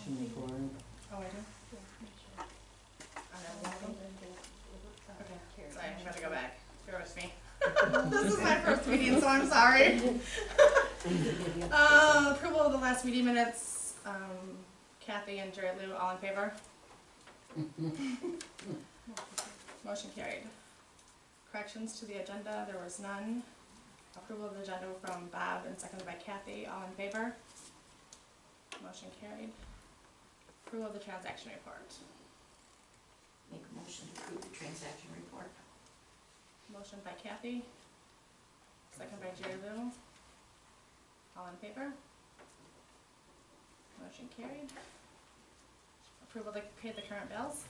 transaction report. Oh, I do? Okay, sorry, I'm gonna go back. Bear with me. This is my first meeting, so I'm sorry. Approval of the last meeting minutes, Kathy and Jerry Lou, all in favor? Motion carried. Corrections to the agenda, there was none. Approval of the agenda from Bob and seconded by Kathy, all in favor? Motion carried. Approval of the transaction report. Make a motion to approve the transaction report. Motion by Kathy, second by Jerry Lou. All in favor? Motion carried. Approval to pay the current bills.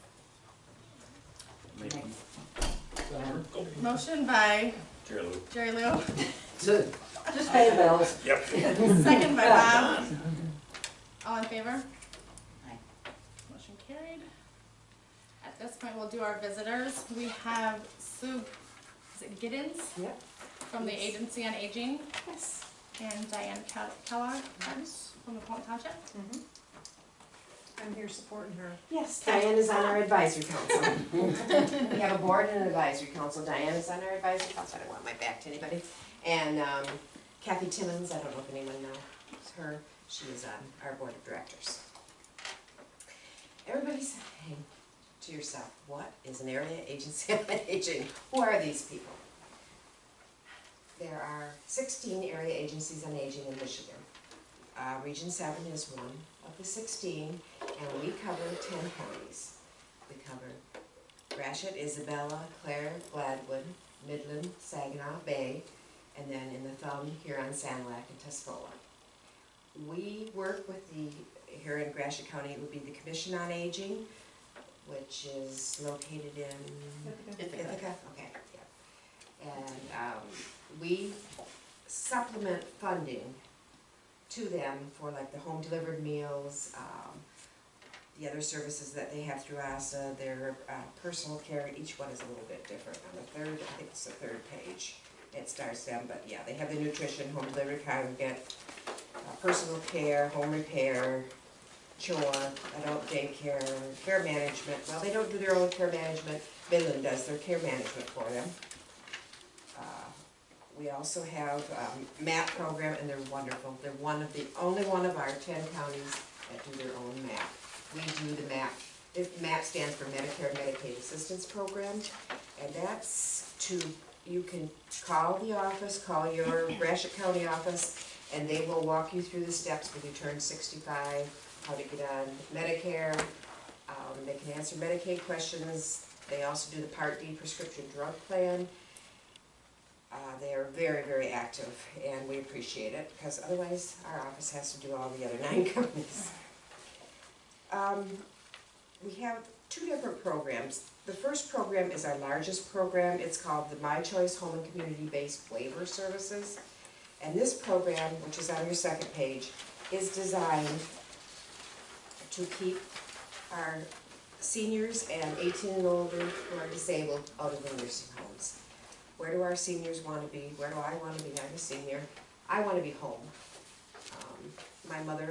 Motion by Jerry Lou. Just pay the bills. Yep. Second by Bob. All in favor? Aye. Motion carried. At this point, we'll do our visitors. We have Sue, is it Giddens? Yep. From the Agency on Aging, Yes. and Diane Kellogg from the Polk Township. I'm here supporting her. Yes, Diane is on our advisory council. We have a board and an advisory council. Diane is on our advisory council. I don't want my back to anybody. And Kathy Timmons, I don't know if anyone knows her. She is on our board of directors. Everybody's saying to yourself, what is an area agency on aging? Who are these people? There are 16 area agencies on aging in Michigan. Region 7 is one of the 16, and we cover 10 counties. We cover Gratiot, Isabella, Clare, Gladwin, Midland, Saginaw Bay, and then in the thumb here on Sanilac and Tuscola. We work with here in Gratiot County, it would be the Commission on Aging, which is located in Ithaca. Okay, yeah. And we supplement funding to them for like the home delivered meals, the other services that they have through ASA, their personal care. Each one is a little bit different. On the third, I think it's the third page, it starts them, but yeah, they have the nutrition, home delivered congregate, personal care, home repair, chore, adult daycare, care management. Well, they don't do their own care management. Midland does their care management for them. We also have MAP program, and they're wonderful. They're only one of our 10 counties that do their own MAP. We do the MAP. MAP stands for Medicare Medicaid Assistance Program, and that's you can call the office, call your Gratiot County office, and they will walk you through the steps when you turn 65, how to get on Medicare. They can answer Medicaid questions. They also do the Part D prescription drug plan. They are very, very active, and we appreciate it, because otherwise our office has to do all the other 9 counties. We have 2 different programs. The first program is our largest program. It's called the My Choice Home and Community-Based Waiver Services. And this program, which is on your second page, is designed to keep our seniors and 18 and older who are disabled out of the nursing homes. Where do our seniors want to be? Where do I want to be? I'm a senior. I want to be home. My mother,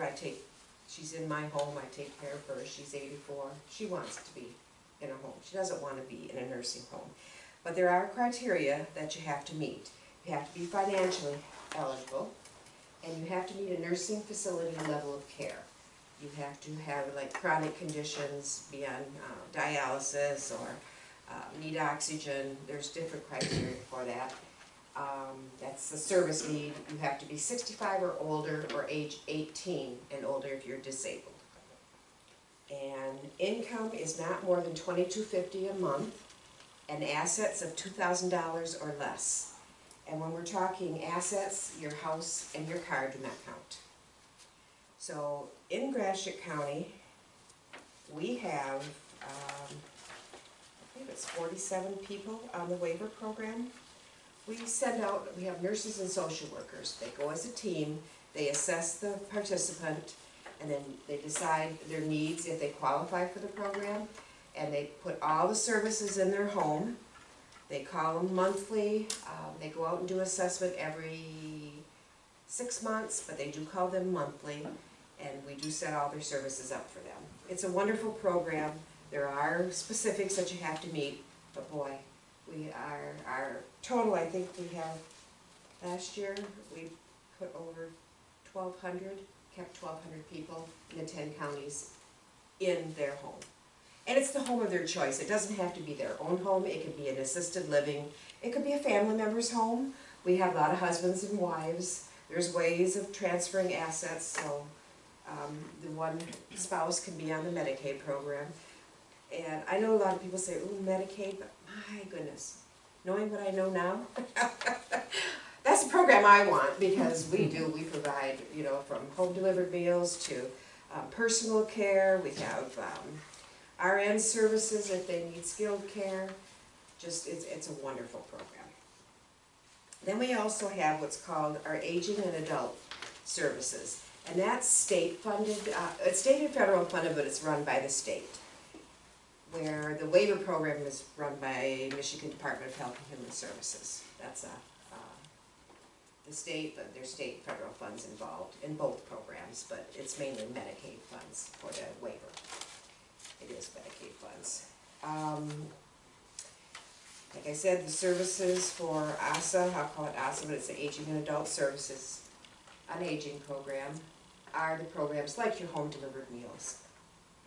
she's in my home. I take care of her. She's 84. She wants to be in a home. She doesn't want to be in a nursing home. But there are criteria that you have to meet. You have to be financially eligible, and you have to meet a nursing facility level of care. You have to have like chronic conditions, be on dialysis, or need oxygen. There's different criteria for that. That's the service need. You have to be 65 or older, or age 18 and older if you're disabled. And income is not more than $22.50 a month, and assets of $2,000 or less. And when we're talking assets, your house and your car do not count. So in Gratiot County, we have I think it's 47 people on the waiver program. We have nurses and social workers. They go as a team, they assess the participant, and then they decide their needs if they qualify for the program, and they put all the services in their home. They call them monthly. They go out and do assessment every 6 months, but they do call them monthly. and we do set all their services up for them. It's a wonderful program. There are specifics that you have to meet, but boy, our total, I think we have, last year, we put over 1,200, kept 1,200 people in the 10 counties in their home. And it's the home of their choice. It doesn't have to be their own home. It could be an assisted living. It could be a family member's home. We have a lot of husbands and wives. There's ways of transferring assets, so the one spouse can be on the Medicaid program. And I know a lot of people say, ooh, Medicaid, but my goodness, knowing what I know now, that's the program I want, because we provide, you know, from home delivered meals to personal care. We have RN services if they need skilled care. Just, it's a wonderful program. Then we also have what's called our aging and adult services. And that's state funded, it's state and federal funded, but it's run by the state. Where the waiver program is run by Michigan Department of Health and Human Services. That's the state, but there's state and federal funds involved in both programs, but it's mainly Medicaid funds for the waiver. It is Medicaid funds. Like I said, the services for ASA, I'll call it ASA, but it's the Aging and Adult Services on Aging program, are the programs like your home delivered meals.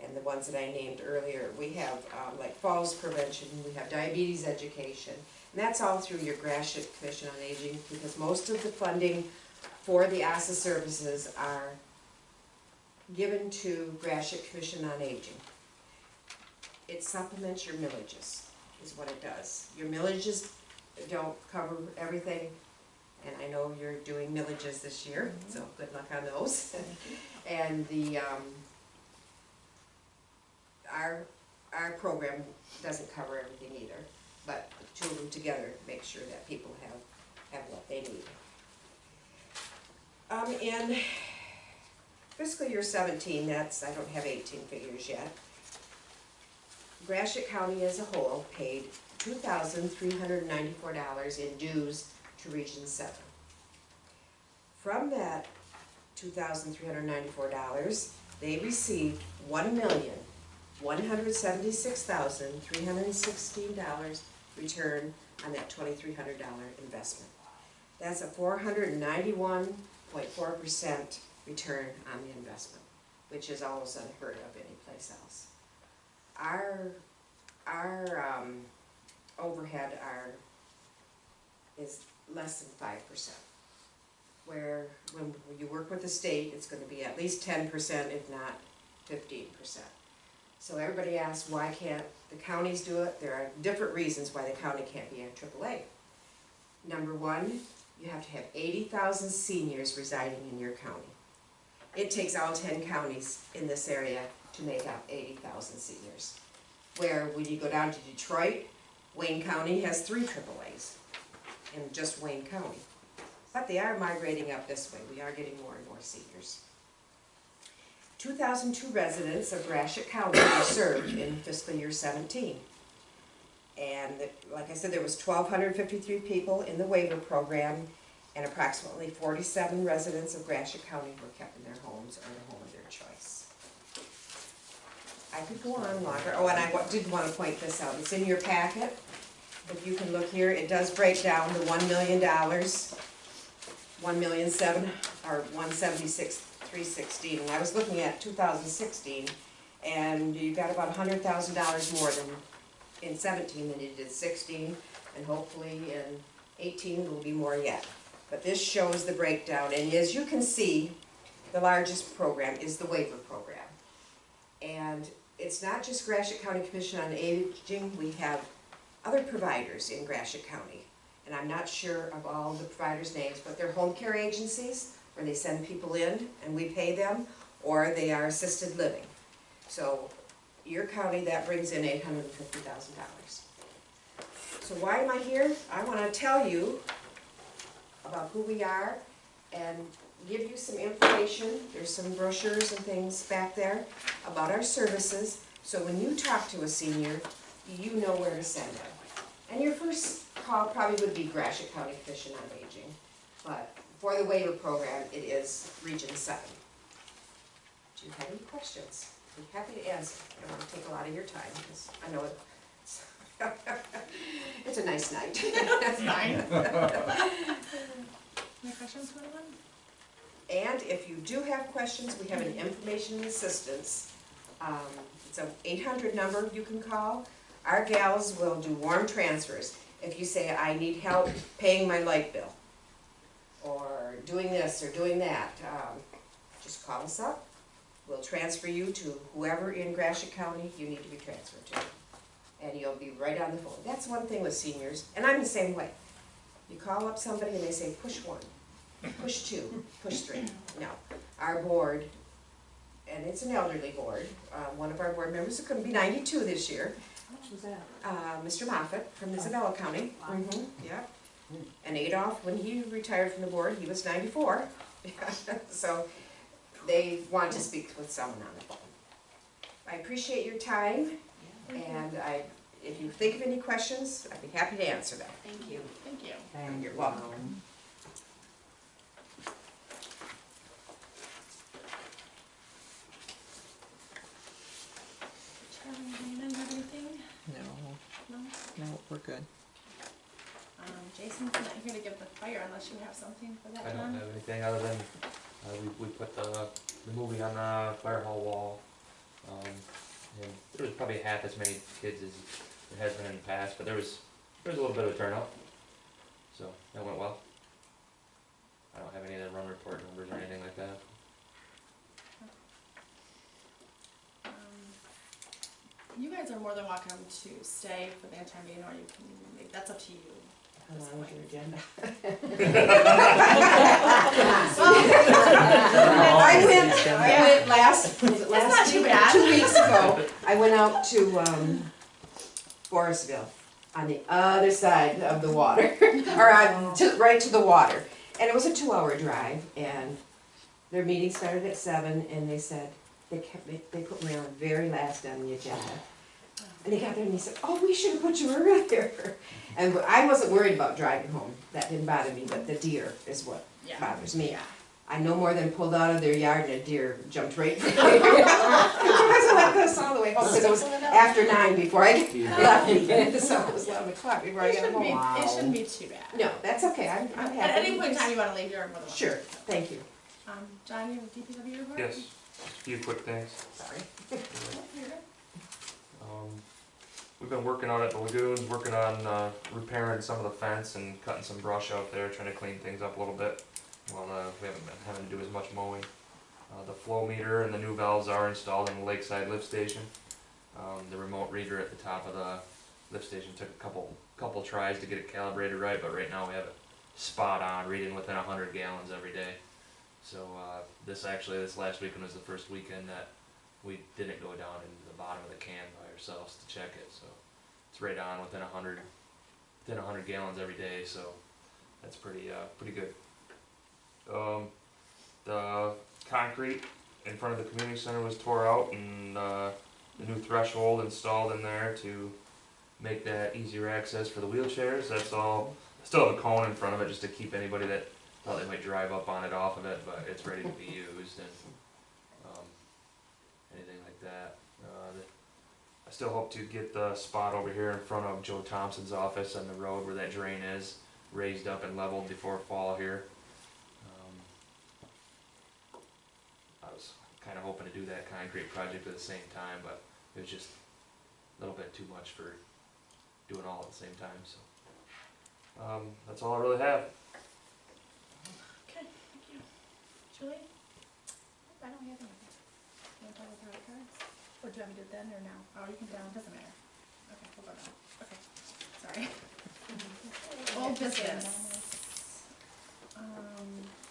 And the ones that I named earlier, we have like falls prevention, we have diabetes education, and that's all through your Gratiot Commission on Aging, because most of the funding for the ASA services are given to Gratiot Commission on Aging. It supplements your millages, is what it does. Your millages don't cover everything, and I know you're doing millages this year, so good luck on those. And the our program doesn't cover everything either, but the two of them together make sure that people have what they need. In fiscal year 17, that's, I don't have 18 figures yet, Gratiot County as a whole paid $2,394 in dues to Region 7. From that $2,394, they received $1,176,316 return on that $2,300 investment. That's a 491.4% return on the investment, which is almost unheard of anyplace else. Our overhead is less than 5%. Where when you work with the state, it's going to be at least 10%, if not 15%. So everybody asks, why can't the counties do it? There are different reasons why the county can't be in AAA. Number one, you have to have 80,000 seniors residing in your county. It takes all 10 counties in this area to make up 80,000 seniors. Where when you go down to Detroit, Wayne County has 3 AAAs in just Wayne County. But they are migrating up this way. We are getting more and more seniors. 2,002 residents of Gratiot County were served in fiscal year 17. And like I said, there was 1,253 people in the waiver program, and approximately 47 residents of Gratiot County were kept in their homes or the home of their choice. I could go on longer. Oh, and I did want to point this out. It's in your packet. If you can look here, it does break down to $1 million. $1,176,316. And I was looking at 2016, and you got about $100,000 more than in 17 than you did 16, and hopefully in 18 it will be more yet. But this shows the breakdown, and as you can see, the largest program is the waiver program. And it's not just Gratiot County Commission on Aging. We have other providers in Gratiot County. And I'm not sure of all the providers' names, but they're home care agencies where they send people in and we pay them, or they are assisted living. So your county, that brings in $850,000. So why am I here? I want to tell you about who we are and give you some information. There's some brochures and things back there about our services. So when you talk to a senior, you know where to send them. And your first call probably would be Gratiot County Commission on Aging, but for the waiver program, it is Region 7. Do you have any questions? I'm happy to answer. I don't want to take a lot of your time, because I know it's a nice night. That's fine. Any questions for anyone? And if you do have questions, we have an information assistance. It's an 800 number you can call. Our gals will do warm transfers. If you say, I need help paying my light bill, or doing this or doing that, just call us up. We'll transfer you to whoever in Gratiot County you need to be transferred to. And you'll be right on the phone. That's one thing with seniors, and I'm the same way. You call up somebody and they say, push 1, push 2, push 3. No, our board, and it's an elderly board, one of our board members is going to be 92 this year. Who's that? Mr. Moffett from Isabella County. Yeah. And Adolph, when he retired from the board, he was 94. So they want to speak with someone on the phone. I appreciate your time, and if you think of any questions, I'd be happy to answer them. Thank you. Thank you. And You're welcome. Charlie, Dana, you have anything? No, No? no, we're good. Jason's not here to give the fire unless you have something for that, I John? don't have anything other than, we put the movie on the fire hall wall. And there was probably half as many kids as there has been in the past, but there was a little bit of a turnout. So that went well. I don't have any of the run report numbers or anything like that. You guys are more than welcome to stay for the entire meeting, or you can leave. That's up to you. how long is your agenda? I went last, was it It's not last too week? bad. 2 weeks ago, I went out to, Forestville, on the other side of the water, or right to the water. And it was a 2-hour drive, and their meeting started at 7, and they said, they put me on the very last on the agenda. And they got there and they said, oh, we should have put you earlier. And I wasn't worried about driving home, that didn't bother me, but the deer is what Yeah. bothers me. Yeah. I no more than pulled out of their yard and a deer jumped right in front of me. I was like this all the way home, because it was after 9 before I left, so it was 11 o'clock before I It got shouldn't be, home. it shouldn't be too bad. No, that's okay, I'm happy. At any point in time you wanna leave, you're more than welcome. Sure, thank you. John, you have a DPW report? Yes, just a few quick things. Sorry. You're good. We've been working out at the lagoons, working on repairing some of the fence and cutting some brush out there, trying to clean things up a little bit. Well, we haven't been having to do as much mowing. The flow meter and the new valves are installed in the lakeside lift station. The remote reader at the top of the lift station took a couple tries to get it calibrated right, but right now we have it spot on, reading within 100 gallons every day. So this last weekend was the first weekend that we didn't go down into the bottom of the can by ourselves to check it. So it's right on within 100 gallons every day. So that's pretty good. The concrete in front of the community center was tore out, and the new threshold installed in there to make that easier access for the wheelchairs. That's all. Still have a cone in front of it just to keep anybody that thought they might drive up on it off of it, but it's ready to be used, and anything like that. I still hope to get the spot over here in front of Joe Thompson's office on the road where that drain is raised up and leveled before fall here. I was kind of hoping to do that concrete project at the same time, but it was just a little bit too much for doing all at the same time. So that's all I really have. Okay, thank you. Julie? I don't have anything. You wanna talk about the cards? Or do you want me to do it then or now? Oh, you can do it, doesn't matter. Okay, we'll go now. Okay, sorry. Old business.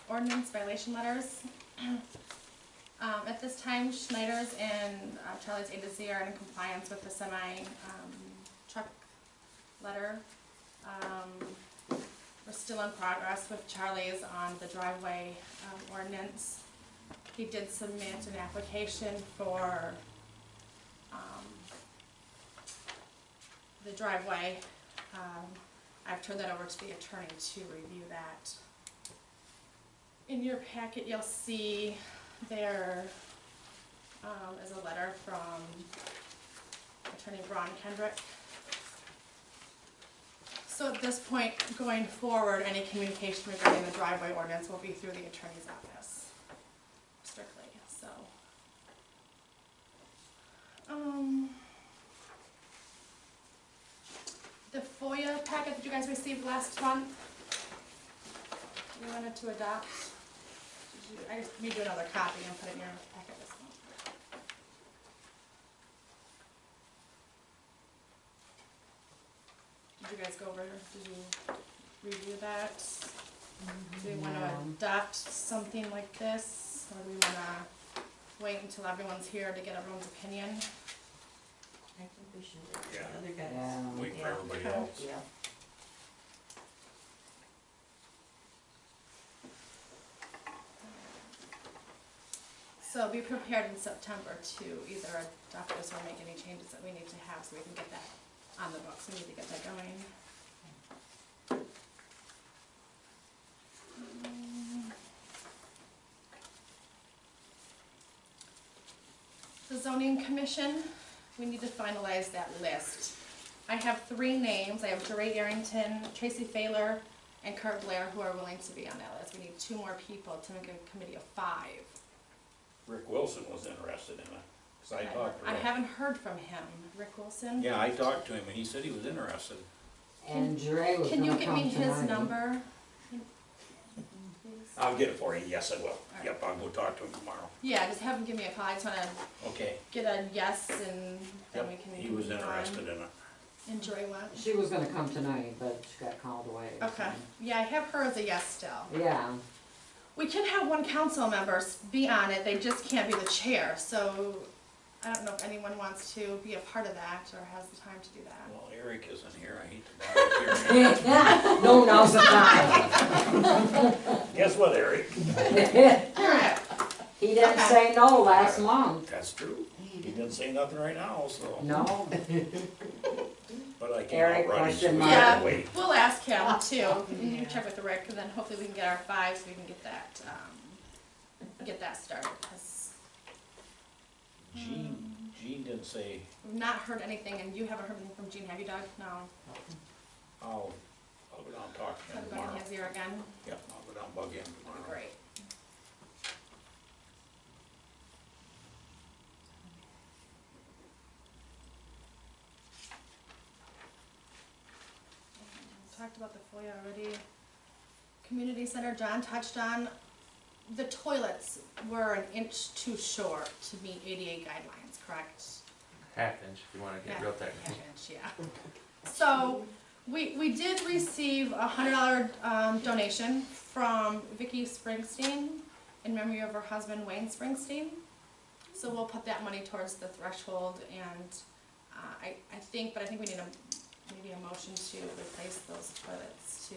Ordinance violation letters. At this time, Schneider's and Charlie's A to Z are in compliance with the truck letter. We're still in progress with Charlie's on the driveway ordinance. He did submit an application for the driveway. I've turned that over to the attorney to review that. In your packet, you'll see their is a letter from Attorney Braun Kendrick. So at this point, going forward, any communication regarding the driveway ordinance will be through the attorney's office, strictly, so. The FOIA packet that you guys received last month, you wanted to adopt. I just made you another copy and put it in your packet this month. Did you guys go over, did you review that? Do we wanna adopt something like this, or do we wanna wait until everyone's here to get everyone's opinion? I think we should, Yeah. the other guys. Yeah. Wait for Yeah. everybody else. Yeah. So be prepared in September to either adopt this or make any changes that we need to have so we can get that on the books. We need to get that going. The zoning commission, we need to finalize that list. I have 3 names. I have DeRay Arrington, Tracy Failer, and Kurt Blair who are willing to be on that list. We need 2 more people to make a committee of 5. Rick Wilson was interested in it, cause I talked to I Rick. haven't heard from him. Rick Wilson? Yeah, I talked to him and he said he was interested. And Dre was Can you gonna give me come his tonight. number? Please? I'll get it for you, yes I will. Alright. Yep, I'll go talk to him tomorrow. Yeah, just have him give me a call. I just wanna Okay, get a yes and then we yep, can. he was move on. interested in it. And Joy what? She was gonna come tonight, but she got called away. Okay, so. yeah, I have her as a yes still. Yeah, We can have 1 council member be on it, they just can't be the chair, so I don't know if anyone wants to be a part of that or has the time to do that. Well, Eric isn't here, I hate to volunteer him. no, now's the time. Guess what, Eric? Alright, He didn't Okay. say no last month. That's true. He didn't say nothing right now, so, No, but I can't Eric, outrun him, so question we mark. gotta yeah, wait. we'll ask him too, and you check with Rick, and then hopefully we can get our 5 so we can get that started, 'cause Gene didn't say, we've not heard anything, and you haven't heard anything from Gene, have you, Doug? No. I'll go down and talk to him Everybody tomorrow. has ear again? Yep, I'll go down and bug him That'd tomorrow. be great. Talked about the FOIA already. Community center, John touched on. The toilets were an inch too short to meet ADA guidelines, correct? Half inch if you wanna get real technical. Half inch, yeah. So, we did receive a $100 donation from Vicki Springsteen in memory of her husband Wayne Springsteen. So we'll put that money towards the threshold and I think we need maybe a motion to replace those toilets to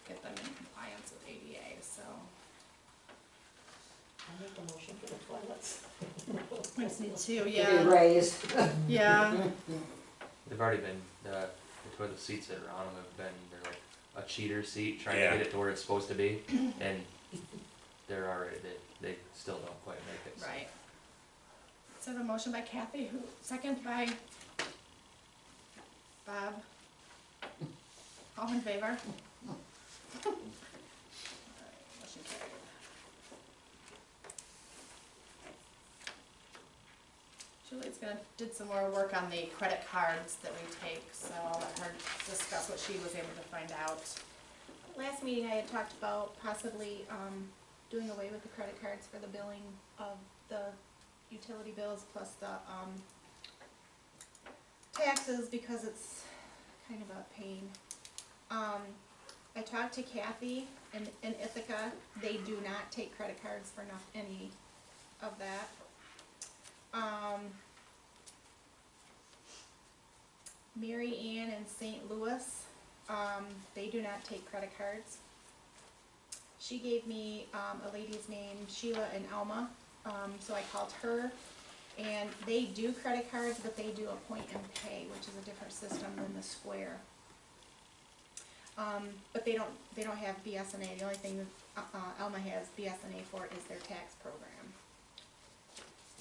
get them in compliance with ADA, so. I make a motion for the toilets. We just need to, to be yeah, raised. yeah. They've already been, the toilet seats that are on them have been, they're like a cheater seat, trying Yeah. to get it to where it's supposed to be, and they're already, they still don't quite make it. So. Right. So I have a motion by Kathy, who, second by Bob. All in favor? Alright, motion carried. Julie's did some more work on the credit cards that we take, so I'll let her discuss what she was able to find out. Last meeting I had talked about possibly doing away with the credit cards for the billing of the utility bills plus the taxes because it's kind of a pain. I talked to Kathy in Ithaca. They do not take credit cards for any of that. Mary Ann in St. Louis, they do not take credit cards. She gave me a lady's name, Sheila and Alma, so I called her. And they do credit cards, but they do a point and pay, which is a different system than the Square. But they don't have BSNA. The only thing Alma has BSNA for is their tax program.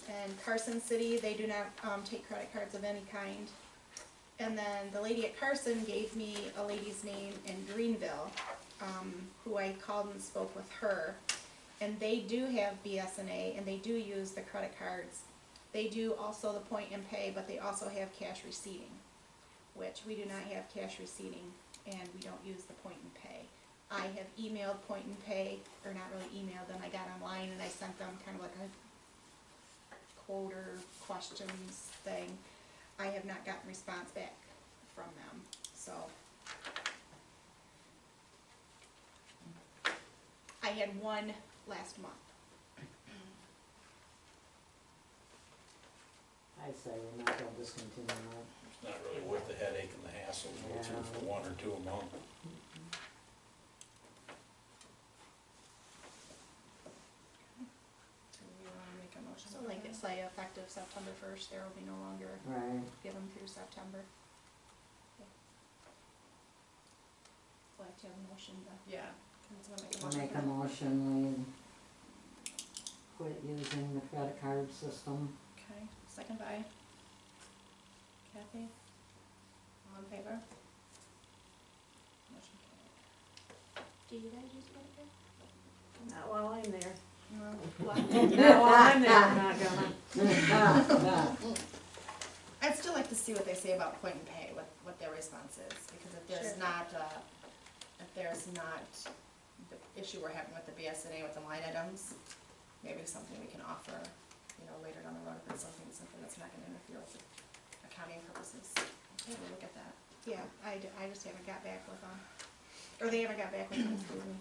And Carson City, they do not, take credit cards of any kind. And then the lady at Carson gave me a lady's name in Greenville, who I called and spoke with her. And they do have BSNA, and they do use the credit cards. They do also the point and pay, but they also have cash receipting, which we do not have cash receipting, and we don't use the point and pay. I have emailed point and pay, or not really emailed them, I got online and I sent them kind of like a quote or questions thing. I have not gotten response back from them, so. I had one last month. I say we're not gonna discontinue that. It's not really worth the headache and the hassle, to go through for 1 or 2 a month. Do we wanna make a motion? So like it's like effective September 1st, there will be no longer, Right. give them through September. We'll have to have a motion to. Yeah. Can someone make a I'll motion? make for a that? motion, we quit using the credit card system. Okay, second by Kathy. All in favor? Motion Do you guys use credit card? Not while I'm there. carried. Not while I'm there, I'm not gonna. I'd still like to see what they say about point and pay, what their response is, because if there's Sure. not, if there's not the issue we're having with the BSNA with the line items, maybe something we can offer, later down the road, if it's something that's not gonna interfere with the accounting purposes. Okay, we'll look at that. Yeah, I just haven't got back with them. Or they haven't got back with me, excuse me.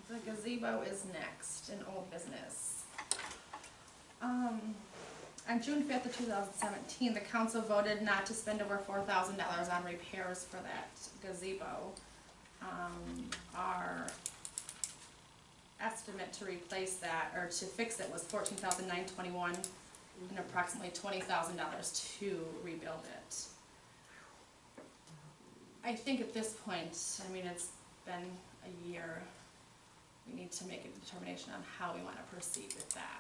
The gazebo is next in old business. On June 5th of 2017, the council voted not to spend over $4,000 on repairs for that gazebo. Our estimate to replace that, or to fix it, was $14,921, and approximately $20,000 to rebuild it. I think at this point, it's been a year, we need to make a determination on how we want to proceed with that.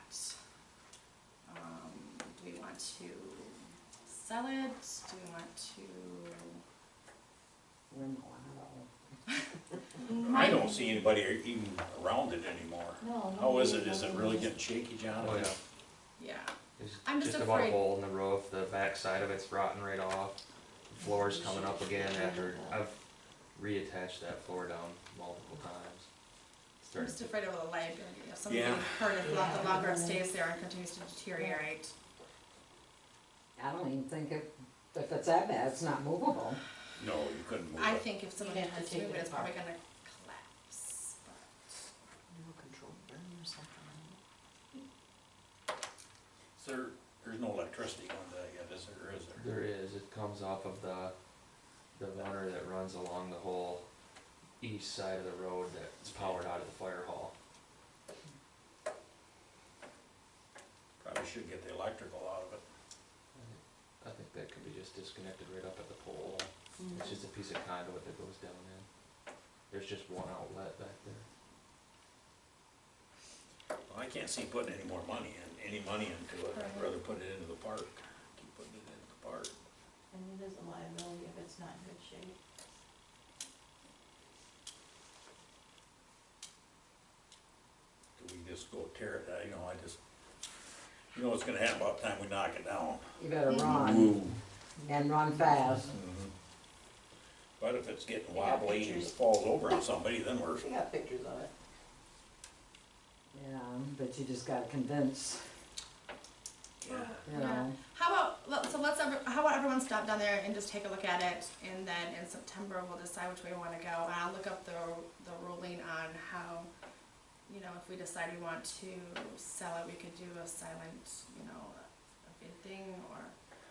Do we want to sell it? Do we want to? I don't see anybody even around it anymore. No. How is it? Is it really getting shaky, John? Oh, yeah. Yeah, There's I'm just about a afraid- hole in the roof, the back side of it's rotting right off. The floor's coming up again after, I've reattached that floor down multiple times. I'm Starting just to- afraid of the liability, if something Yeah. getting hurt, if the longer it stays there and continues to deteriorate. I don't even think if it's that bad, it's not movable. No, you couldn't move I it. think if someone You'd have to tries to take move it it, it's probably apart. gonna collapse, but. No control burn or something. There's no electricity going to that yet, is there, or is there? There is, it comes off of the runner that runs along the whole east side of the road that's powered out of the fire hall. Probably should get the electrical out of it. I think that could be just disconnected right up at the pole. It's just a piece of conduit that goes down in. There's just one outlet back there. Well, I can't see putting any more money into it. I'd rather put it into the park. Keep putting it into the park. And it is a liability if it's not in good shape. Do we just go tear it down? What's gonna happen about the time we knock it down. You better run, Ooh. and run fast. Mhm. But if it's getting You got wobbly and it pictures? falls over on somebody, then we're, We got pictures of it. Yeah, but you just gotta convince, yeah. you know. How about everyone stop down there and just take a look at it, and then in September, we'll decide which way we wanna go, and I'll look up the ruling on how, if we decide we want to sell it, we could do a silent, a bid thing, or,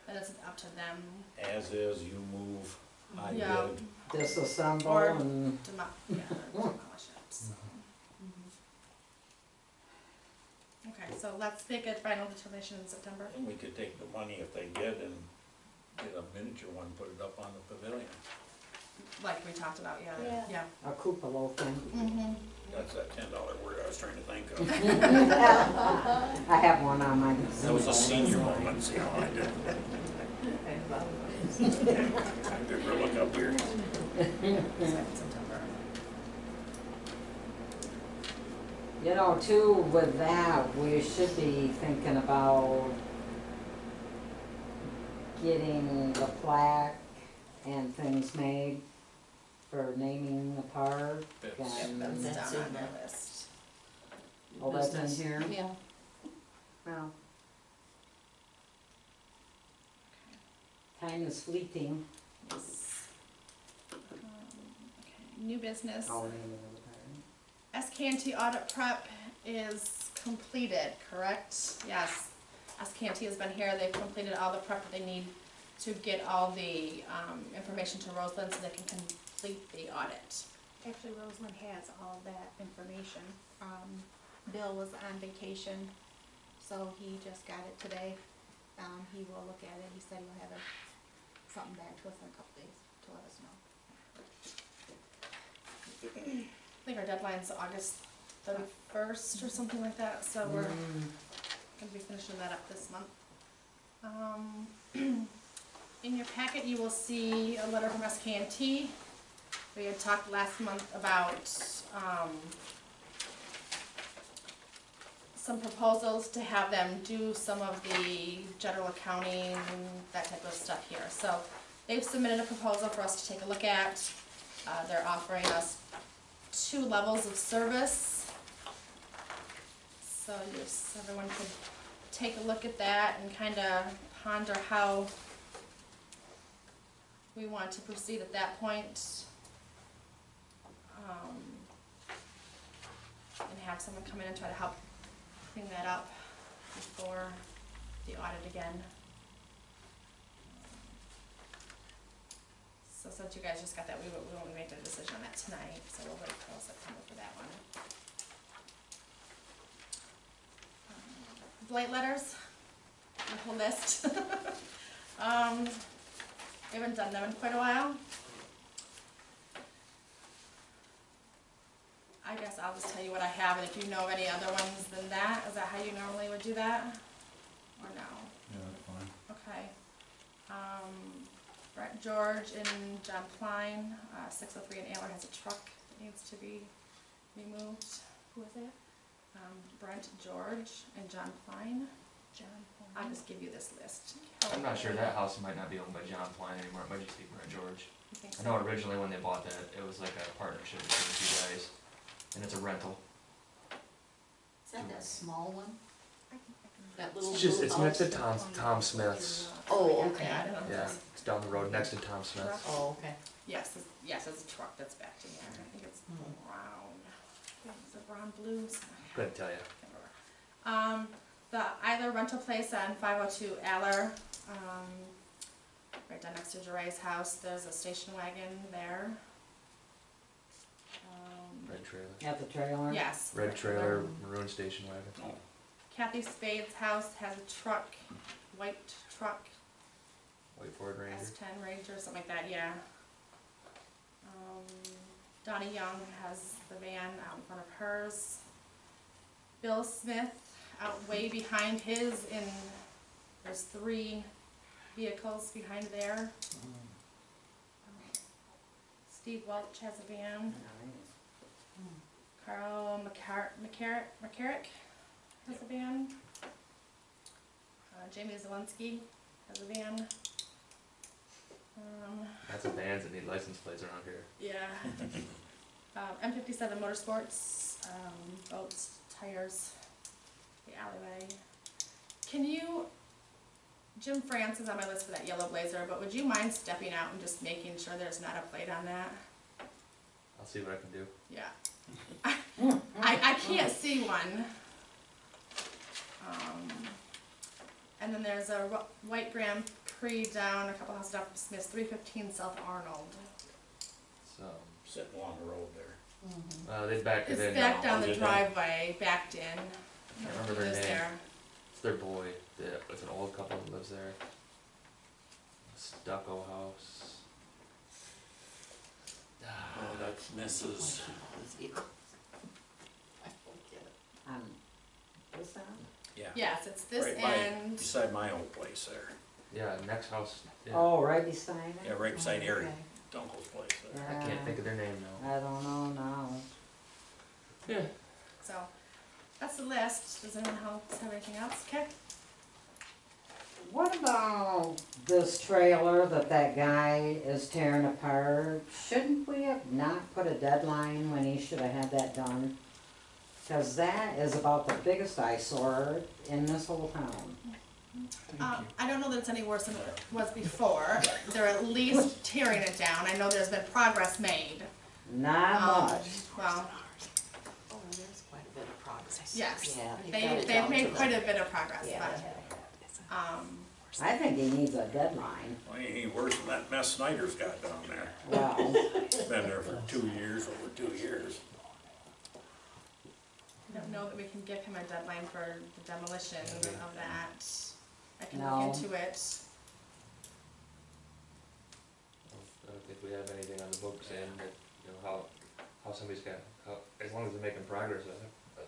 then it's up to them, As is, you move, I Yeah. bid. Disassemble Or- and, demolish it, so. Okay, so let's make a final determination in September. And we could take the money if they get and get a miniature one, put it up on the pavilion. like we talked about, yeah, Yeah. yeah. A cupola thing. Mm-hmm. That's that $10 word I was trying to think of. I have one on my. That was a senior moment, see how I did. Good for a look up here. September. You know, too, with that, we should be thinking about getting the plaque and things made for naming the park. Yes. Yep, and- that's That's down in on their the- list. Oh, that's in Business. here? Yeah. Well. Time is fleeting. Yes. Okay, new business. Oh, naming of the park. SKNT audit prep is completed, correct? Yes. SKNT has been here, they've completed all the prep that they need to get all the, information to Roseland so they can complete the audit. Actually, Roseland has all that information. Bill was on vacation, so he just got it today. He will look at it, he said he'll have it, something back to us in a couple days to let us know. I think our deadline's August 31st or something like that, so we're gonna be finishing that up this month. In your packet, you will see a letter from SKNT. We had talked last month about, some proposals to have them do some of the general accounting, that type of stuff here. So they've submitted a proposal for us to take a look at. They're offering us 2 levels of service. So just everyone could take a look at that and kind of ponder how we want to proceed at that point. And have someone come in and try to help clean that up before the audit again. So since you guys just got that, we won't make a decision on that tonight, so we'll wait till September for that one. Blight letters, the whole list. We haven't done them in quite a while. I guess I'll just tell you what I have, and if you know of any other ones than that, is that how you normally would do that? Or no? Yeah, that's fine. Okay. Brett George and John Klein, 603 in Ayler has a truck that needs to be removed. Who is that? Brent George and John Klein. John I'll Horn. just give you this list. I'm not sure, that house might not be owned by John Klein anymore, it might just be Brent George. You think I so? know originally when they bought that, it was like a partnership between the 2 guys, and it's a rental. Is that that small one? I can- That little It's just, blue it's next to house? Tom Smith's, Oh, okay. Yeah, I don't know. yeah, it's down the road next to Tom Smith's. Oh, okay. Yes, yes, it's a truck that's backed in there. I think it's Mhm. brown. Is it brown blue? Couldn't tell you. The Eiler rental place on 502 Aller, right down next to Jeray's house, there's a station wagon there. Red trailer. At the trailer? Yes. Red trailer, maroon station wagon. Kathy Spade's house has a truck, white truck, White Ford Ranger. S10 Ranger, something like that, yeah. Donnie Young has the van out in front of hers. Bill Smith out way behind his there's 3 vehicles behind there. Steve Welch has a van. Carl McCarrick has a van. Jamie Zelensky has a van. Lots of vans that need license plates around here. Yeah. M57 Motorsports, boats, tires, the alleyway. Can you, Jim France is on my list for that yellow Blazer, but would you mind stepping out and just making sure there's not a plate on that? I'll see what I can do. Yeah. I can't see one. And then there's a white Grand Prix down a couple houses down from Smith's, 315 South Arnold. So, Sitting along the road there. they backed it It's in. back down Oh, the did they? driveway, backed in. I remember their Lives name. there. It's their boy. It's an old couple that lives there. A stucco house. That's Mrs. This end? Yeah. Yes, it's this Right by- end. Beside my old place there. Yeah, next house, yeah. Oh, right beside it? Yeah, right beside Harry Okay. Dunkel's place there. I can't think of their name now. I don't know now. Yeah. So, that's the list. Does anyone else have anything else? Okay. What about this trailer that guy is tearing apart? Shouldn't we have not put a deadline when he should have had that done? Cause that is about the biggest eyesore in this whole town. I don't know that it's any worse than it was before. They're at least tearing it down. I know there's been progress made. Not much. Well, Oh, there's quite a bit of progress. yes, Yeah, they've got it they've down to made the- quite a bit of progress, Yeah. but, I think he needs a deadline. Well, he ain't worse than that mess Snyder's got down there. Well, Been there for 2 years, over 2 years. I don't know that we can give him a deadline for the demolition of that. I can No. look into it. I don't think we have anything on the books saying that, you know, how somebody's got, as long as they're making progress with it. But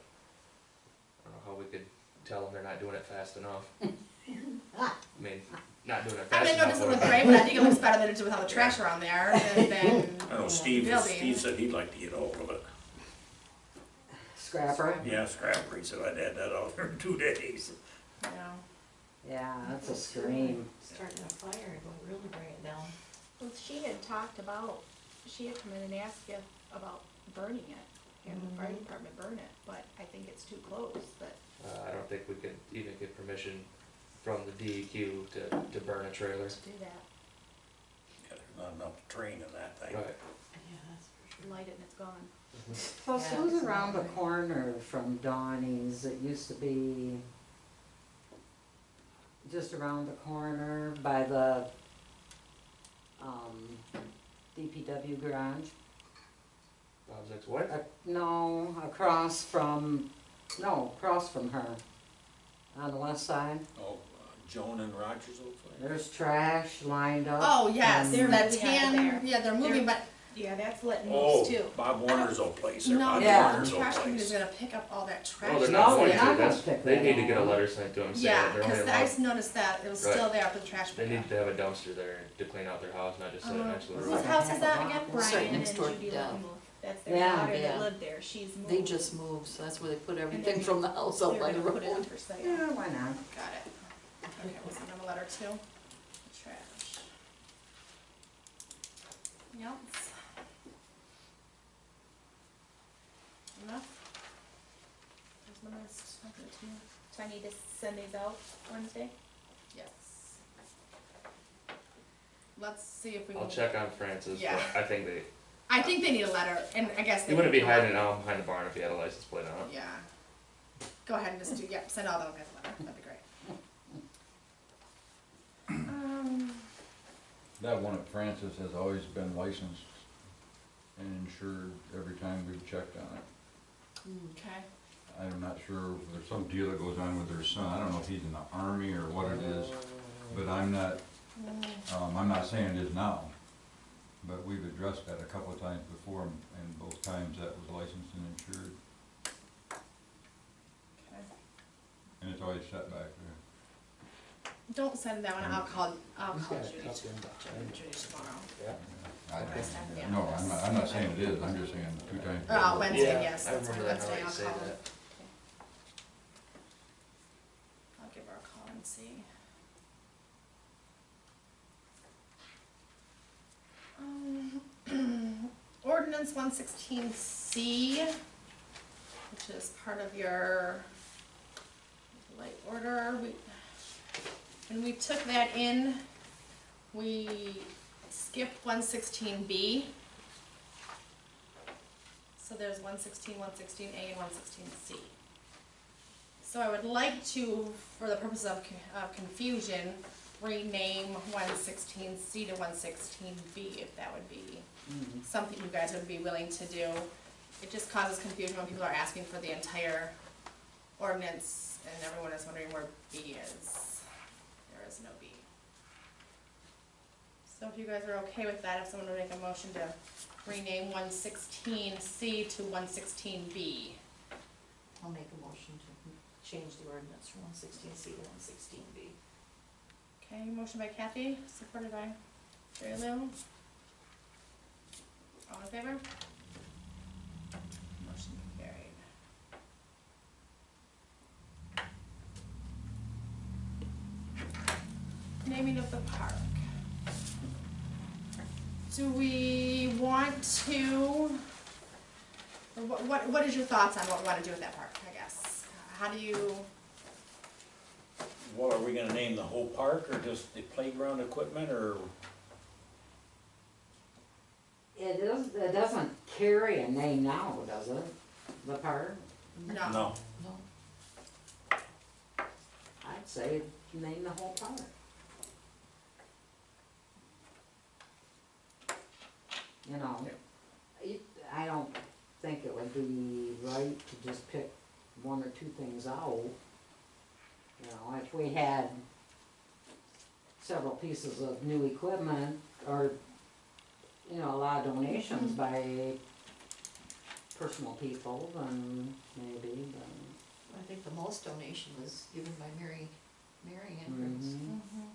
I don't know how we could tell them they're not doing it fast enough. I mean, not doing it I fast mean, I noticed it enough. looked great, but I think it looks better than it did with all the trash around there, and then, I know Steve Building. said he'd like to get hold of it. scrapper, Yeah, scrapper, he said I'd had that out there in 2 days. you know. yeah, that's a scream. Starting a fire, it would really bring it down. Well, she had talked about, she had come in and asked if, about burning it, having the fire department burn it, but I think it's too close, but. I don't think we could even get permission from the DEQ to burn a trailer. To do that, Yeah, there's not enough train in that thing. Right. Yeah, that's for sure. light it and it's gone. Plus, Yeah, who's it's around the not- corner from Donnie's? It used to be just around the corner by the, DPW garage. Bob's ex-wife? No, across from her, on the west side. Oh, Joan and Rogers old place. There's trash lined up. Oh, yes, and- that moving out of tan, there. yeah, they're moving, but Yeah, that's letting Oh, loose too. Bob Warner's old place there, no, Bob Yeah. Warner's the old trash company's place. gonna pick up all that trash. Oh, they're No, not they're going not to, gonna that's, pick they that need to get a up. letter sent to them saying Yeah, that they're only cause I allowed, just noticed that it was Right. still there for the trash they pickup. need to have a dumpster there to clean out their house, not just sit next to the Whose road. house is that again? Right Brian and next door to Judy Deb. Little, that's their Yeah. daughter Yeah. that lived there, she's moved. They just moved, so that's where they put And everything then from the house out They're by the gonna put it up road. for sale. Yeah, why not? Got it. Okay, we'll send them a letter too. Trash. Yep. Enough? There's my list. I'll give it to you. So I need to send these out Wednesday? Yes. Let's see if we can. I'll check on Francis, Yeah. but I think I think they need a letter, and I guess they. he wouldn't be need a hiding letter. it out behind the barn if he had a license plate on it. Yeah. Go ahead and just do, yep, send all those guys a letter, that'd be great. That one at Francis has always been licensed and insured every time we've checked on it. Okay. I'm not sure, if there's some deal that goes on with their son, I don't know if he's in the army or what it is, but I'm not saying it is now. But we've addressed that a couple of times before, and both times that was licensed and insured, Okay. and it's always set back there. Don't send that one, I'll call He's got a Judy, copy in the Judy tomorrow. Yeah. No, I'm not saying it is, I'm just saying 2 times. Oh, Wednesday, Yeah, yes, I that's remember that, Wednesday, now I'll that you say call her. that. I'll give her a call and see. Ordinance 116C, which is part of your light order. When we took that in, we skipped 116B. So there's 116, 116A, and 116C. So I would like to, for the purpose of confusion, rename 116C to 116B, if that would be something you guys would be willing to do. It just causes confusion when people are asking for the entire ordinance, and everyone is wondering where B is. There is no B. So if you guys are okay with that, if someone would make a motion to rename 116C to 116B. I'll make a motion to change the ordinance from 116C to 116B. Okay, motion by Kathy, supported by Mary Lou. All in favor? Motion carried. Naming of the park. Do we want to, or what is your thoughts on what we want to do with that park, I guess? How do you, What, are we gonna name the whole park, or just the playground equipment, or? It doesn't carry a name now, does it, the park? no? No. No, I'd say name the whole park. You know, I don't think it would be right to just pick one or two things out. You know, if we had several pieces of new equipment, or, you know, a lot of donations by personal people, then maybe, but. I think the most donation was given by Mary Andrews. Mhm. Mhm.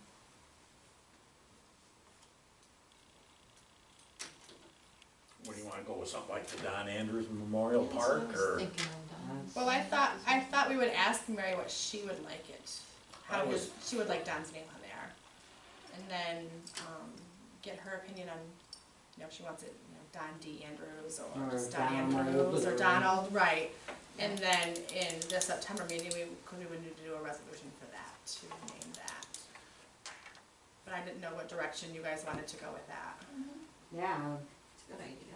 What do you wanna go with, something like the Don Andrews Memorial That's what Park, I was or? thinking of, Don. Well, I thought we would ask Mary what she would like it, how I was- she would like Don's name on there. And then, get her opinion on, you know, if she wants it, you know, Don D. Andrews, or Or just Don Donald, Andrews, or or- Donald, right. And then in the September meeting, we would need to do a resolution for that, to name that. But I didn't know what direction you guys wanted to go with that. Yeah, It's a good idea.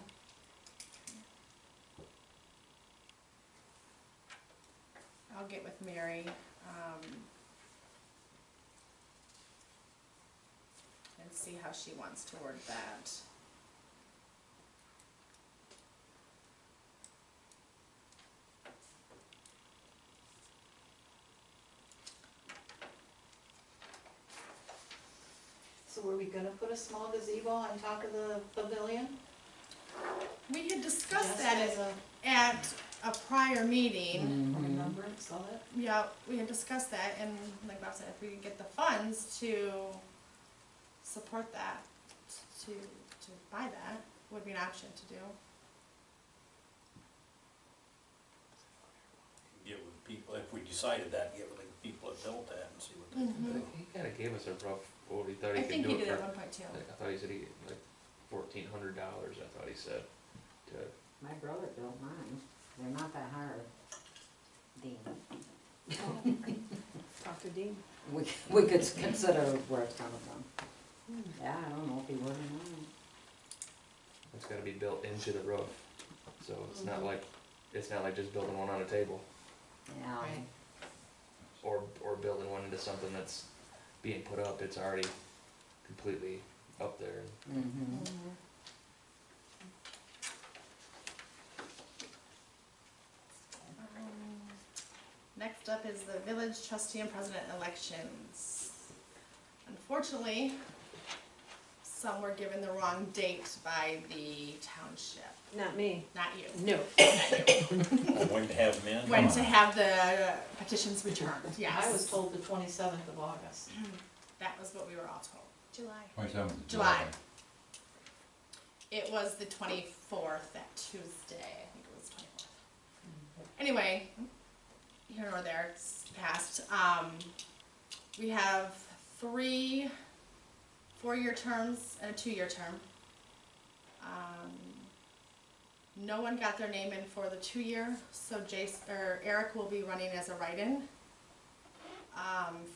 I'll get with Mary, and see how she wants to word that. So were we gonna put a small gazebo on top of the pavilion? We had discussed Just that as a at a prior meeting. mhm. remembrance of it? Yeah, we had discussed that, and like Bob said, if we could get the funds to support that, to buy that, would be an option to do. Get with people, if we decided that, get with the people that built that and see what they can do. He kinda gave us a rough quote, he thought I he could think do he it did for, at 1.2. I thought he said he, like, $1,400, I thought he said, to, My brother built mine, they're not that hard, Dean. Talk to Dean. We could consider where it's coming from. Yeah, I don't know if he would or not. it's gotta be built into the roof, so it's not like just building one on a table, Yeah. Right. or building one into something that's being put up, it's already completely up there. Mm-hmm. Next up is the village trustee and president elections. Unfortunately, some were given the wrong date by the township, Not me. not you. No. Not you. Oh, when to have them in? When to have the petitions returned, yes. I was told the 27th of August. That was what we were all told. July. 27th of July. It was the 24th, that Tuesday, I think it was 24th. Anyway, here nor there, it's passed. We have 3 4-year terms and a 2-year term. No one got their name in for the 2-year, so Eric will be running as a write-in.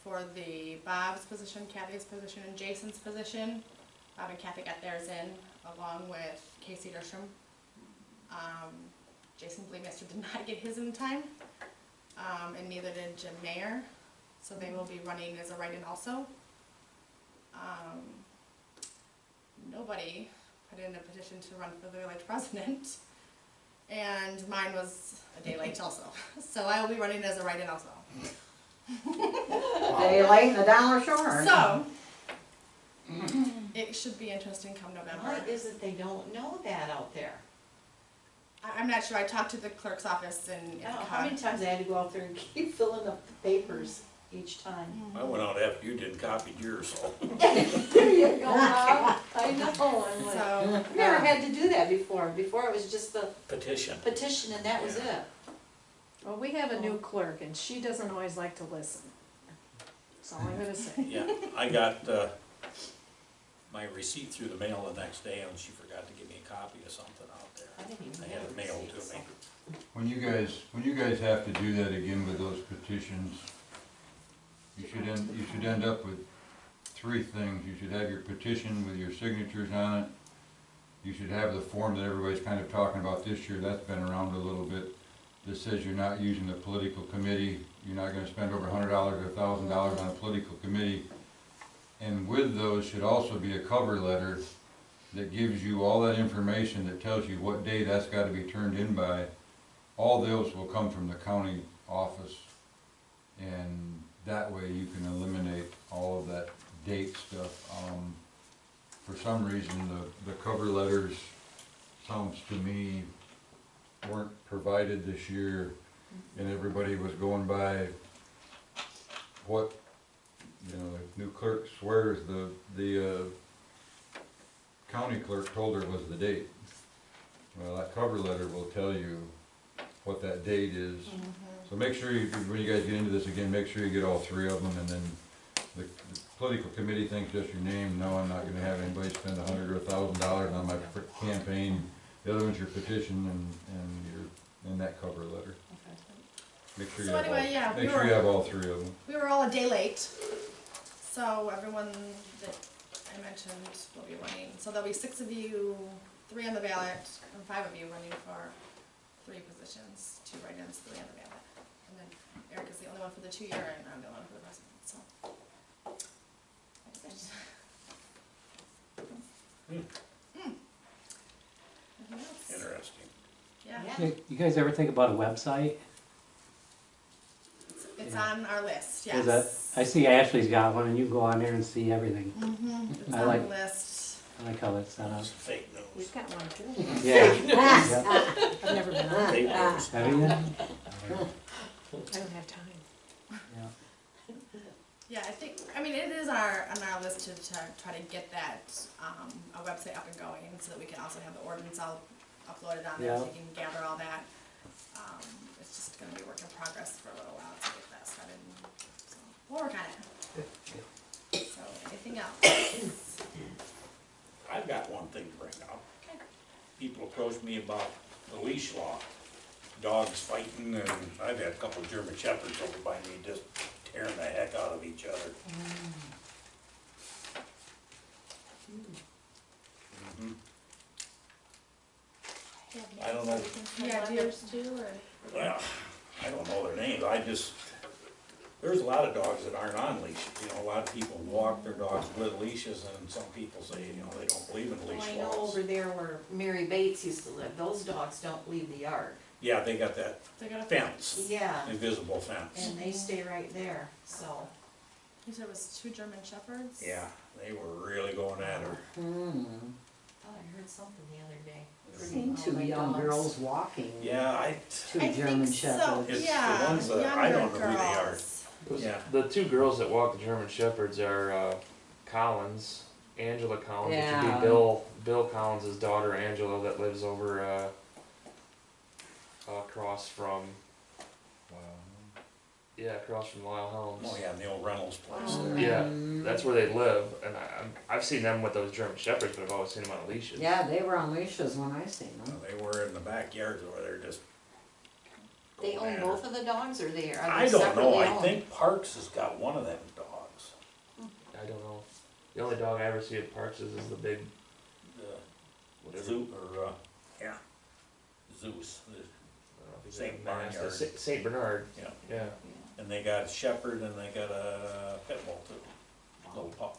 For the Bob's position, Kathy's position, and Jason's position. Bob and Kathy got theirs in, along with Casey Derstrom. Jason Bleemeister did not get his in time, and neither did Jim Mayer, so they will be running as a write-in also. Nobody put in a petition to run for the village president, and mine was a day late also, so I will be running as a write-in also. Day late and a dollar short. So, It should be interesting come November. Why is it they don't know that out there? I'm not sure, I talked to the clerk's office and. I don't know how many times I had to go out there and keep filling up the papers each time. I went out after you didn't copy yours, so. There you go, Rob. I know, I'm like, So, I've never had to do that before. Before it was just the Petition. petition and that was it. Well, we have a new clerk and she doesn't always like to listen. That's all I'm gonna say. Yeah, I got, my receipt through the mail the next day, and she forgot to give me a copy of something out there. I didn't even I had know it mailed to receipts, me. so. When you guys have to do that again with those petitions, you should end up with three things. You should have your petition with your signatures on it. You should have the form that everybody's kind of talking about this year, that's been around a little bit, that says you're not using the political committee, you're not gonna spend over $100 or $1,000 on a political committee. And with those should also be a cover letter that gives you all that information that tells you what day that's gotta be turned in by. All those will come from the county office, and that way you can eliminate all of that date stuff. For some reason, the cover letters, sounds to me, weren't provided this year, and everybody was going by what, you know, the new clerk swears the county clerk told her was the date. Well, that cover letter will tell you what that date is. So make sure you, when you guys get into this again, make sure you get all three of them, and then the political committee thinks just your name. No, I'm not gonna have anybody spend $100 or $1,000 on my campaign. The other one's your petition and that cover letter. Make sure you So have anyway, yeah, all, we make sure were- you have all three of them. we were all a day late, so everyone that I mentioned will be running. So there'll be 6 of you, 3 on the ballot, and 5 of you running for 3 positions, 2 write-ins, 3 on the ballot. And then Eric is the only one for the 2-year, and I'm the only one for the president, so. That's it. Anything else? Interesting. Yeah, Yeah. You guys ever think about a website? it's on our list, Is yes. I see Ashley's got one, and you can go on there and see everything. It's I on like- the list. I like how that's set up. It's fake news. We've got one too. Yeah. Yeah. I've never been on. Fake news. Have you? I don't have time. Yeah. Yeah, I mean, it is on our list to try to get that, a website up and going, so that we can also have the ordinance all uploaded on there, so you can gather all that. It's just gonna be a work in progress for a little while to get that started, so we'll work on it. So, anything else? I've got one thing to bring up. Okay. People approach me about the leash law, dogs fighting, and I've had a couple of German shepherds over by me just tearing the heck out of each other. Mhm. I don't know. Yeah, do you, too, or? Well, I don't know their names, there's a lot of dogs that aren't on leashes, you know, a lot of people walk their dogs with leashes, and some people say, you know, they don't believe in Well, leash I know laws. over there where Mary Bates used to live, those dogs don't leave the yard. Yeah, they got that they got a, fence, Yeah, invisible fence. and they stay right there, so. you said it was 2 German shepherds? Yeah, they were really going at her. Thought I heard something the other day. Seen All 2 my young dogs. girls walking. Yeah, 2 I German think so, shepherds. It's the yeah, ones that I don't younger know who they are. girls. Yeah. The 2 girls that walk the German Shepherds are Collins, Angela Collins, which would Yeah. be Bill Collins' daughter Angela, that lives over across from across from Lyle Helms. Oh, yeah, in the old Reynolds place Oh. there. Yeah, that's where they live, and I've seen them with those German Shepherds, but I've always seen them on leashes. Yeah, they were on leashes when I seen them. They were in the backyards over there just. They going own at both her. of the dogs, or they are I they don't separately know, I owned? think Parks has got one of them dogs. I don't know. The only dog I ever see at Parks is the big, The Zeus, or, yeah, Zeus, I don't know if he's Saint a mastiff. Bernard. Saint Bernard. yeah. Yeah. And they got a shepherd and they got a pit bull too, little pup.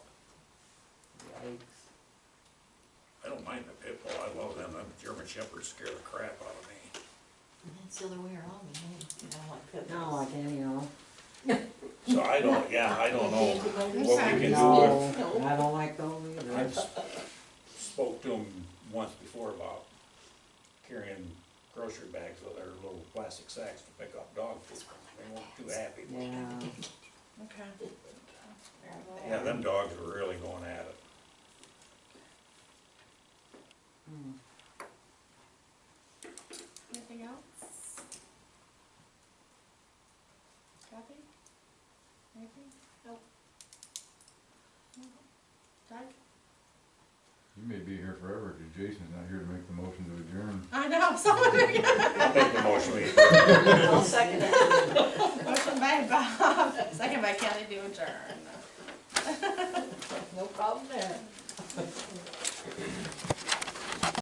I don't mind the pit bull, I love them, them German shepherds scare the crap out of me. And that's the other way around, you know, like pit No, bulls. I can't, you know. So I don't know what we can do. No, I don't like those I've spoke to them once before about carrying grocery bags with their little plastic sacks to pick up dog food. They weren't too happy. Yeah. Okay. Yeah, them dogs were really going at it. Hmm. Anything else? Kathy? Anything? Nope. Doug? You may be here forever, cause Jason's not here to make the motion to adjourn. I know, someone, I'll make the motion. We I'll second it. motion by Bob, second by Kathy to adjourn. No problem there.